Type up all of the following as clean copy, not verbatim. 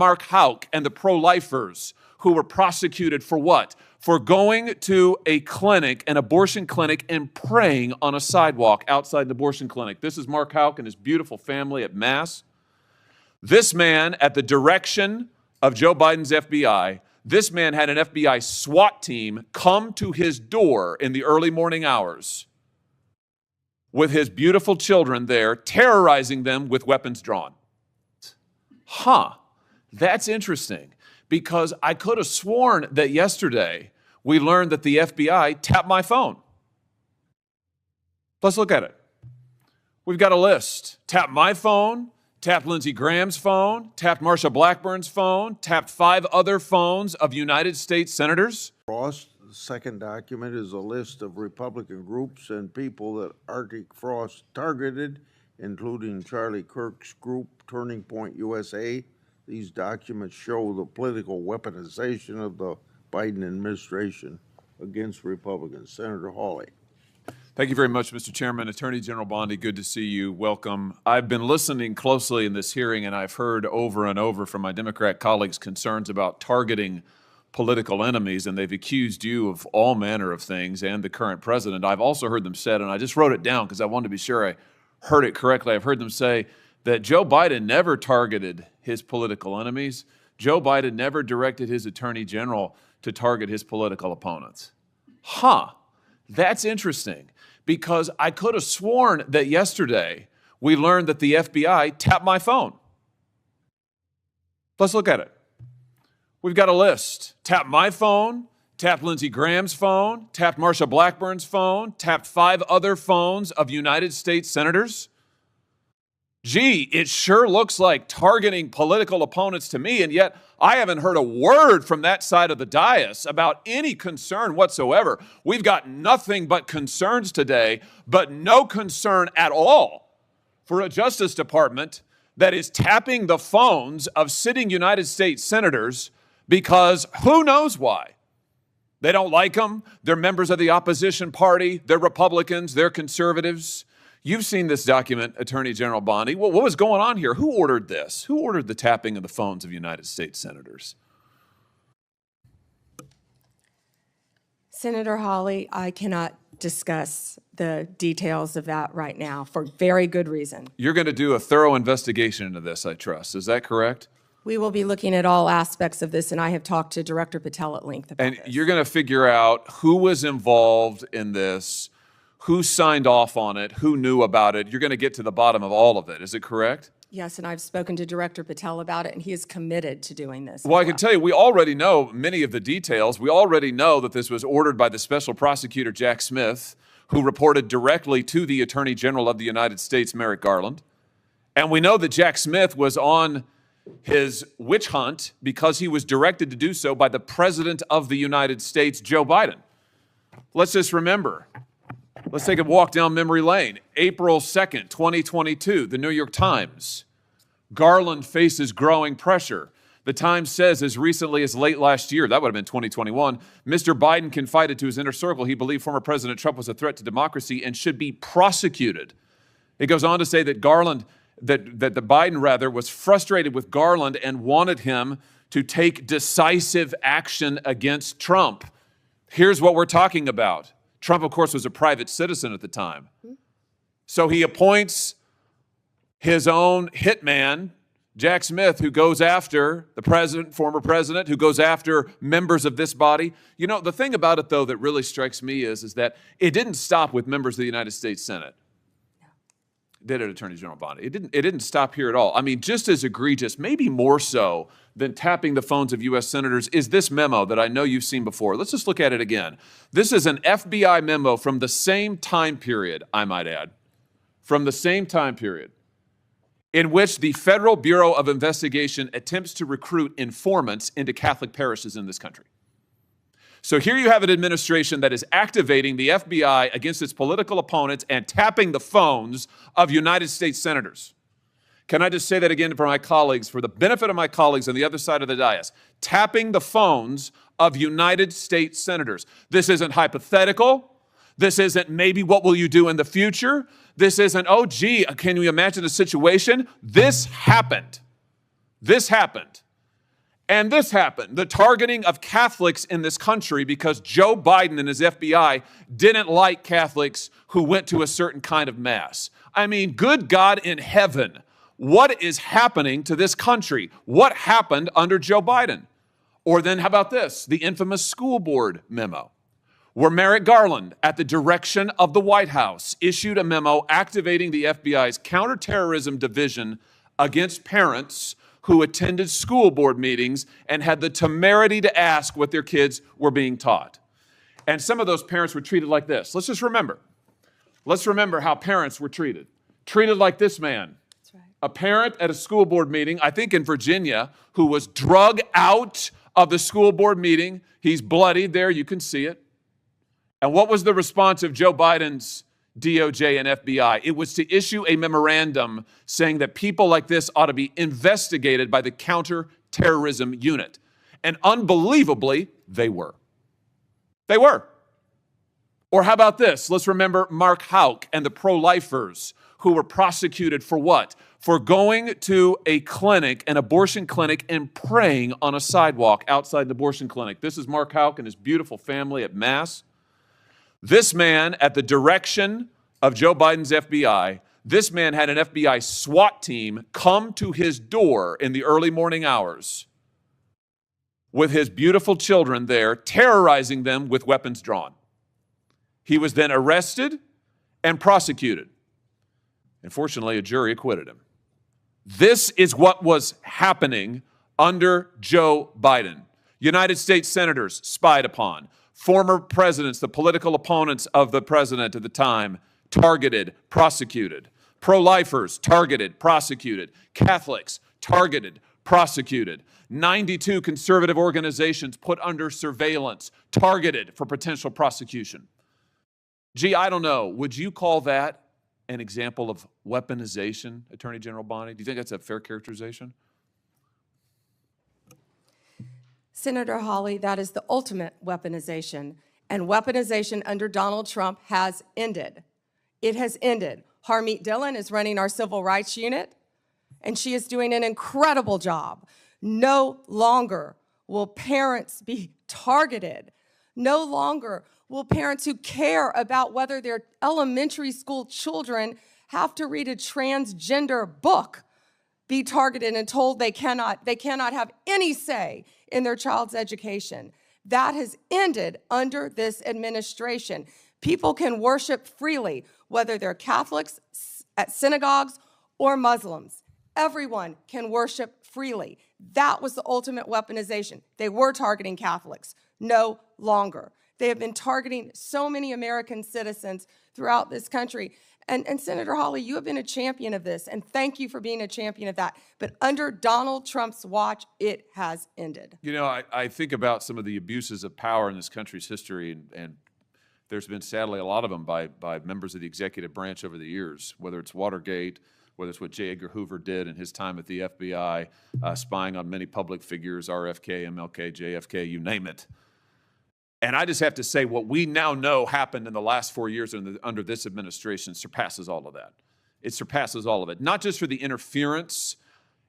Mark Houck and the pro-lifers who were prosecuted for what? For going to a clinic, an abortion clinic, and praying on a sidewalk outside an abortion clinic. This is Mark Houck and his beautiful family at Mass. This man, at the direction of Joe Biden's FBI, this man had an FBI SWAT team come to his door in the early morning hours with his beautiful children there, terrorizing them with weapons drawn. That's interesting, because I could have sworn that yesterday we learned that the FBI tapped my phone. Let's look at it. We've got a list. Tapped my phone, tapped Lindsey Graham's phone, tapped Marsha Blackburn's phone, tapped 5 other phones of United States senators. Frost, the second document is a list of Republican groups and people that Arctic Frost targeted, including Charlie Kirk's group, Turning Point USA. These documents show the political weaponization of the Biden administration against Republicans. Senator Hawley. Thank you very much, Mr. Chairman. Attorney General Bondi, good to see you. Welcome. I've been listening closely in this hearing, and I've heard over and over from my Democrat colleagues concerns about targeting political enemies, and they've accused you of all manner of things and the current president. I've also heard them said, and I just wrote it down because I wanted to be sure I heard it correctly. I've heard them say that Joe Biden never targeted his political enemies. Joe Biden never directed his attorney general to target his political opponents. That's interesting, because I could have sworn that yesterday we learned that the FBI tapped my phone. Let's look at it. We've got a list. Tapped my phone, tapped Lindsey Graham's phone, tapped Marsha Blackburn's phone, tapped 5 other phones of United States senators. Gee, it sure looks like targeting political opponents to me, and yet I haven't heard a word from that side of the dais about any concern whatsoever. We've got nothing but concerns today, but no concern at all for a Justice Department that is tapping the phones of sitting United States senators because who knows why. They don't like them. They're members of the opposition party. They're Republicans. They're conservatives. You've seen this document, Attorney General Bondi. What was going on here? Who ordered this? Who ordered the tapping of the phones of United States senators? Senator Hawley, I cannot discuss the details of that right now for very good reason. You're going to do a thorough investigation into this, I trust. Is that correct? We will be looking at all aspects of this, and I have talked to Director Patel at length about this. And you're going to figure out who was involved in this, who signed off on it, who knew about it. You're going to get to the bottom of all of it. Is it correct? Yes, and I've spoken to Director Patel about it, and he is committed to doing this. Well, I can tell you, we already know many of the details. We already know that this was ordered by the Special Prosecutor Jack Smith, who reported directly to the Attorney General of the United States, Merrick Garland. And we know that Jack Smith was on his witch hunt because he was directed to do so by the President of the United States, Joe Biden. Let's just remember. Let's take a walk down memory lane. April 2nd, 2022, the New York Times. Garland faces growing pressure. The Times says as recently as late last year, that would have been 2021, Mr. Biden confided to his inner circle he believed former President Trump was a threat to democracy and should be prosecuted. It goes on to say that Biden was frustrated with Garland and wanted him to take decisive action against Trump. Here's what we're talking about. Trump, of course, was a private citizen at the time. So he appoints his own hitman, Jack Smith, who goes after the president, former president, who goes after members of this body. You know, the thing about it, though, that really strikes me is that it didn't stop with members of the United States Senate. Did it, Attorney General Bondi? It didn't stop here at all. I mean, just as egregious, maybe more so than tapping the phones of U.S. senators, is this memo that I know you've seen before. Let's just look at it again. This is an FBI memo from the same time period, I might add, from the same time period, in which the Federal Bureau of Investigation attempts to recruit informants into Catholic parishes in this country. So here you have an administration that is activating the FBI against its political opponents and tapping the phones of United States senators. Can I just say that again for my colleagues, for the benefit of my colleagues on the other side of the dais? Tapping the phones of United States senators. This isn't hypothetical. This isn't maybe what will you do in the future. This isn't, oh, gee, can you imagine a situation? This happened. This happened. And this happened, the targeting of Catholics in this country because Joe Biden and his FBI didn't like Catholics who went to a certain kind of mass. I mean, good God in heaven, what is happening to this country? What happened under Joe Biden? Or then how about this, the infamous school board memo, where Merrick Garland, at the direction of the White House, issued a memo activating the FBI's counterterrorism division against parents who attended school board meetings and had the temerity to ask what their kids were being taught. And some of those parents were treated like this. Let's just remember. Let's remember how parents were treated. Treated like this man. That's right. A parent at a school board meeting, I think in Virginia, who was drug out of the school board meeting. He's bloodied there, you can see it. And what was the response of Joe Biden's DOJ and FBI? It was to issue a memorandum saying that people like this ought to be investigated by the counterterrorism unit. And unbelievably, they were. They were. Or how about this? Let's remember Mark Houck and the pro-lifers who were prosecuted for what? For going to a clinic, an abortion clinic, and praying on a sidewalk outside an abortion clinic. This is Mark Houck and his beautiful family at Mass. This man, at the direction of Joe Biden's FBI, this man had an FBI SWAT team come to his door in the early morning hours with his beautiful children there, terrorizing them with weapons drawn. He was then arrested and prosecuted. Unfortunately, a jury acquitted him. This is what was happening under Joe Biden. United States senators spied upon. Former presidents, the political opponents of the president at the time, targeted, prosecuted. Pro-lifers, targeted, prosecuted. Catholics, targeted, prosecuted. 92 conservative organizations put under surveillance, targeted for potential prosecution. Gee, I don't know. Would you call that an example of weaponization, Attorney General Bondi? Do you think that's a fair characterization? Senator Hawley, that is the ultimate weaponization. And weaponization under Donald Trump has ended. It has ended. Harmeet Dillon is running our civil rights unit, and she is doing an incredible job. No longer will parents be targeted. No longer will parents who care about whether their elementary school children have to read a transgender book be targeted and told they cannot have any say in their child's education. That has ended under this administration. People can worship freely, whether they're Catholics at synagogues or Muslims. Everyone can worship freely. That was the ultimate weaponization. They were targeting Catholics. No longer. They have been targeting so many American citizens throughout this country. And Senator Hawley, you have been a champion of this, and thank you for being a champion of that. But under Donald Trump's watch, it has ended. You know, I think about some of the abuses of power in this country's history, and there's been, sadly, a lot of them by members of the executive branch over the years, whether it's Watergate, whether it's what J. Edgar Hoover did in his time at the FBI, spying on many public figures, RFK, MLK, JFK, you name it. And I just have to say, what we now know happened in the last 4 years under this administration surpasses all of that. It surpasses all of it. Not just for the interference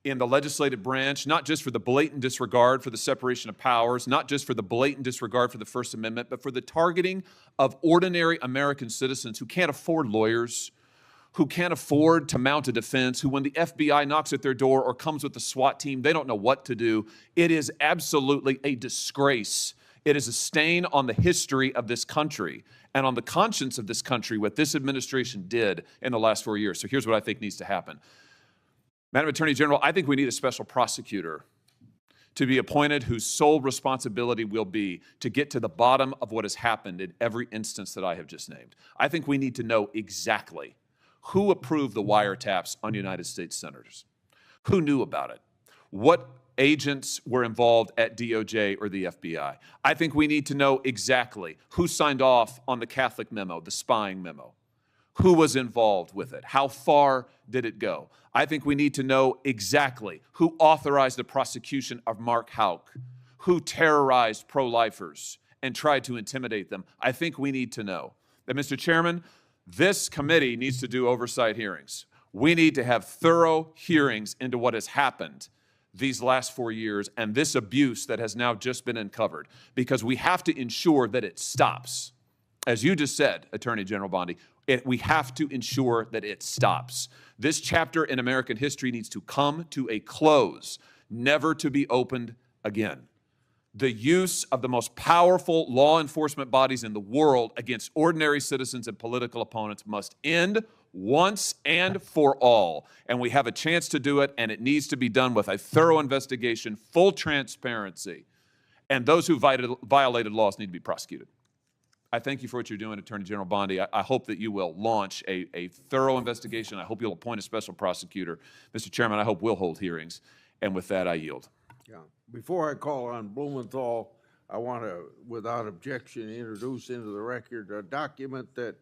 in the legislative branch, not just for the blatant disregard for the separation of powers, not just for the blatant disregard for the First Amendment, but for the targeting of ordinary American citizens who can't afford lawyers, who can't afford to mount a defense, who when the FBI knocks at their door or comes with the SWAT team, they don't know what to do. It is absolutely a disgrace. It is a stain on the history of this country and on the conscience of this country, what this administration did in the last 4 years. So here's what I think needs to happen. Madam Attorney General, I think we need a special prosecutor to be appointed whose sole responsibility will be to get to the bottom of what has happened in every instance that I have just named. I think we need to know exactly who approved the wiretaps on United States senators, who knew about it, what agents were involved at DOJ or the FBI. I think we need to know exactly who signed off on the Catholic memo, the spying memo, who was involved with it, how far did it go. I think we need to know exactly who authorized the prosecution of Mark Houck, who terrorized pro-lifers and tried to intimidate them. I think we need to know that, Mr. Chairman, this committee needs to do oversight hearings. We need to have thorough hearings into what has happened. these last 4 years and this abuse that has now just been uncovered, because we have to ensure that it stops. As you just said, Attorney General Bondi, we have to ensure that it stops. This chapter in American history needs to come to a close, never to be opened again. The use of the most powerful law enforcement bodies in the world against ordinary citizens and political opponents must end once and for all. And we have a chance to do it, and it needs to be done with a thorough investigation, full transparency. And those who violated laws need to be prosecuted. I thank you for what you're doing, Attorney General Bondi. I hope that you will launch a thorough investigation. I hope you'll appoint a special prosecutor. Mr. Chairman, I hope we'll hold hearings. And with that, I yield. Yeah. Before I call on Blumenthal, I want to, without objection, introduce into the record a document that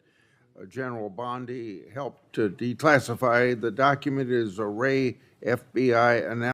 General Bondi helped to declassify. The document is Array FBI analysis.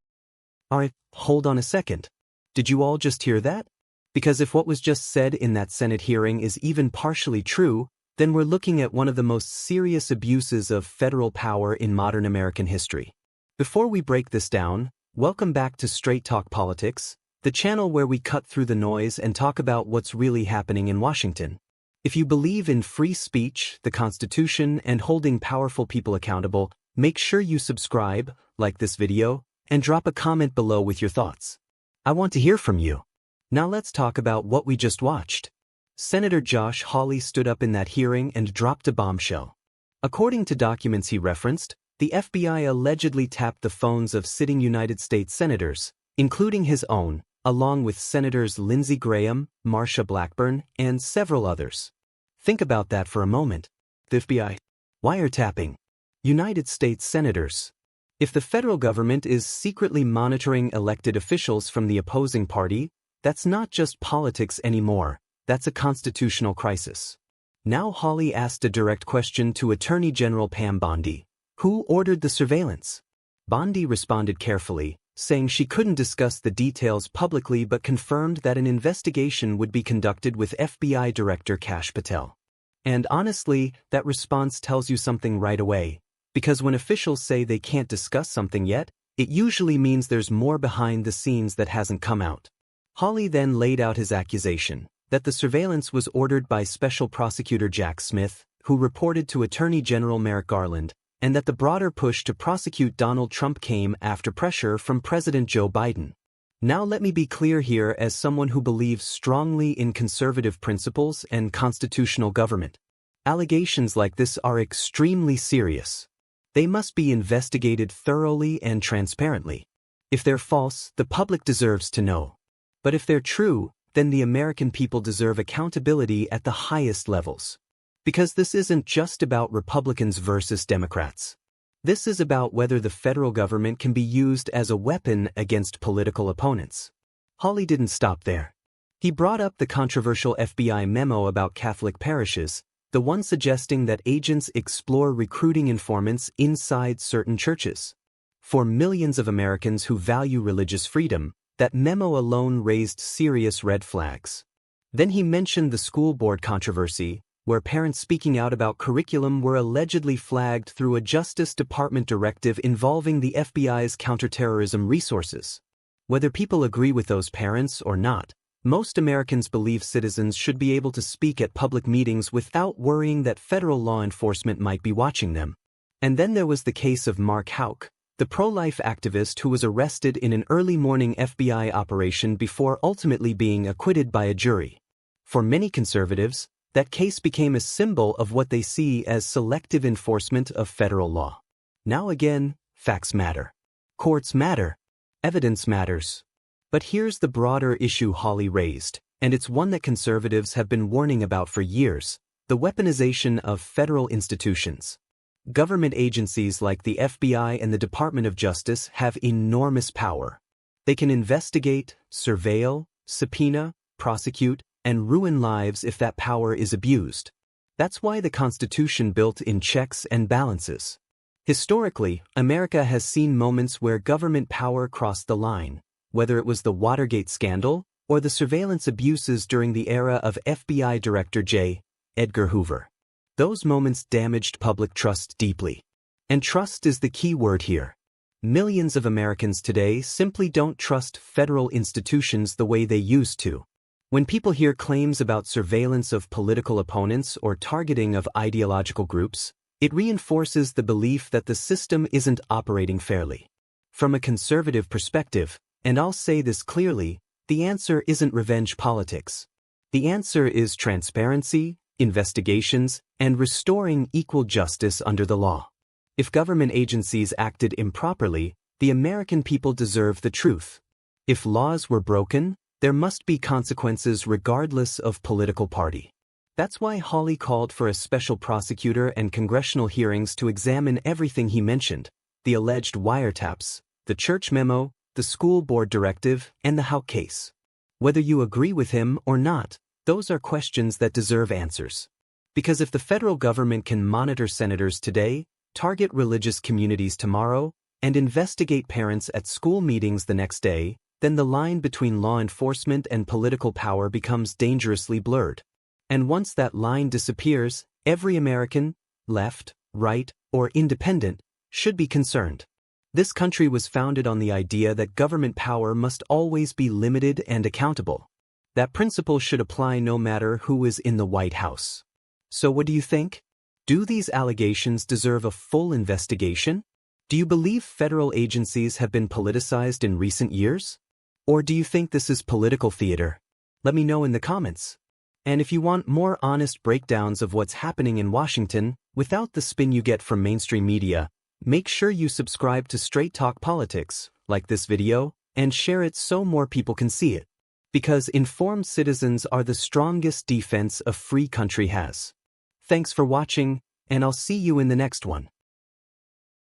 All right, hold on a second. Did you all just hear that? Because if what was just said in that Senate hearing is even partially true, then we're looking at one of the most serious abuses of federal power in modern American history. Before we break this down, welcome back to Straight Talk Politics, the channel where we cut through the noise and talk about what's really happening in Washington. If you believe in free speech, the Constitution, and holding powerful people accountable, make sure you subscribe, like this video, and drop a comment below with your thoughts. I want to hear from you. Now let's talk about what we just watched. Senator Josh Hawley stood up in that hearing and dropped a bombshell. According to documents he referenced, the FBI allegedly tapped the phones of sitting United States senators, including his own, along with Senators Lindsey Graham, Marsha Blackburn, and several others. Think about that for a moment. The FBI wiretapping United States senators. If the federal government is secretly monitoring elected officials from the opposing party, that's not just politics anymore, that's a constitutional crisis. Now Hawley asked a direct question to Attorney General Pam Bondi. Who ordered the surveillance? Bondi responded carefully, saying she couldn't discuss the details publicly but confirmed that an investigation would be conducted with FBI Director Kash Patel. And honestly, that response tells you something right away, because when officials say they can't discuss something yet, it usually means there's more behind the scenes that hasn't come out. Hawley then laid out his accusation that the surveillance was ordered by Special Prosecutor Jack Smith, who reported to Attorney General Merrick Garland, and that the broader push to prosecute Donald Trump came after pressure from President Joe Biden. Now let me be clear here as someone who believes strongly in conservative principles and constitutional government. Allegations like this are extremely serious. They must be investigated thoroughly and transparently. If they're false, the public deserves to know. But if they're true, then the American people deserve accountability at the highest levels. Because this isn't just about Republicans versus Democrats. This is about whether the federal government can be used as a weapon against political opponents. Hawley didn't stop there. He brought up the controversial FBI memo about Catholic parishes, the one suggesting that agents explore recruiting informants inside certain churches. For millions of Americans who value religious freedom, that memo alone raised serious red flags. Then he mentioned the school board controversy, where parents speaking out about curriculum were allegedly flagged through a Justice Department directive involving the FBI's counterterrorism resources. Whether people agree with those parents or not, most Americans believe citizens should be able to speak at public meetings without worrying that federal law enforcement might be watching them. And then there was the case of Mark Houck, the pro-life activist who was arrested in an early morning FBI operation before ultimately being acquitted by a jury. For many conservatives, that case became a symbol of what they see as selective enforcement of federal law. Now again, facts matter. Courts matter. Evidence matters. But here's the broader issue Hawley raised, and it's one that conservatives have been warning about for years: the weaponization of federal institutions. Government agencies like the FBI and the Department of Justice have enormous power. They can investigate, surveil, subpoena, prosecute, and ruin lives if that power is abused. That's why the Constitution built in checks and balances. Historically, America has seen moments where government power crossed the line, whether it was the Watergate scandal or the surveillance abuses during the era of FBI Director J. Edgar Hoover. Those moments damaged public trust deeply. And trust is the key word here. Millions of Americans today simply don't trust federal institutions the way they used to. When people hear claims about surveillance of political opponents or targeting of ideological groups, it reinforces the belief that the system isn't operating fairly. From a conservative perspective, and I'll say this clearly, the answer isn't revenge politics. The answer is transparency, investigations, and restoring equal justice under the law. If government agencies acted improperly, the American people deserve the truth. If laws were broken, there must be consequences regardless of political party. That's why Hawley called for a special prosecutor and congressional hearings to examine everything he mentioned: the alleged wiretaps, the church memo, the school board directive, and the Houck case. Whether you agree with him or not, those are questions that deserve answers. Because if the federal government can monitor senators today, target religious communities tomorrow, and investigate parents at school meetings the next day, then the line between law enforcement and political power becomes dangerously blurred. And once that line disappears, every American, left, right, or independent, should be concerned. This country was founded on the idea that government power must always be limited and accountable. That principle should apply no matter who is in the White House. So what do you think? Do these allegations deserve a full investigation? Do you believe federal agencies have been politicized in recent years? Or do you think this is political theater? Let me know in the comments. And if you want more honest breakdowns of what's happening in Washington, without the spin you get from mainstream media, make sure you subscribe to Straight Talk Politics, like this video, and share it so more people can see it. Because informed citizens are the strongest defense a free country has. Thanks for watching, and I'll see you in the next one.